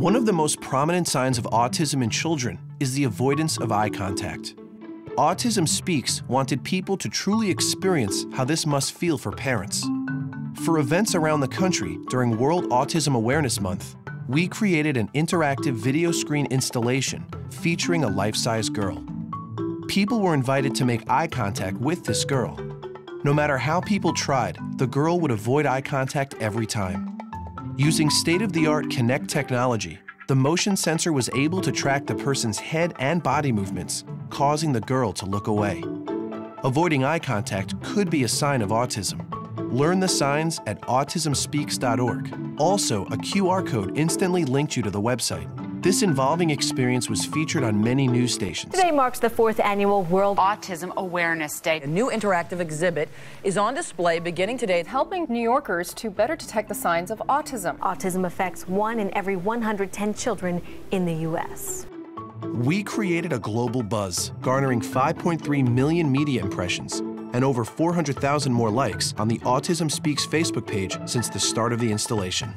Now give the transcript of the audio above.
One of the most prominent signs of autism in children is the avoidance of eye contact. Autism Speaks wanted people to truly experience how this must feel for parents. For events around the country during World Autism Awareness Month, we created an interactive video screen installation featuring a life-size girl. People were invited to make eye contact with this girl. No matter how people tried, the girl would avoid eye contact every time. Using state-of-the-art Kinect technology, the motion sensor was able to track the person's head and body movements, causing the girl to look away. Avoiding eye contact could be a sign of autism. Learn the signs at autismspeaks.org. Also, a QR code instantly linked you to the website. This involving experience was featured on many news stations. Today marks the 4th annual World Autism Awareness Day. A new interactive exhibit is on display beginning today, helping New Yorkers to better detect the signs of autism. Autism affects 1 in every 110 children in the U.S. We created a global buzz, garnering 5.3 million media impressions and over 400,000 more likes on the Autism Speaks Facebook page since the start of the installation.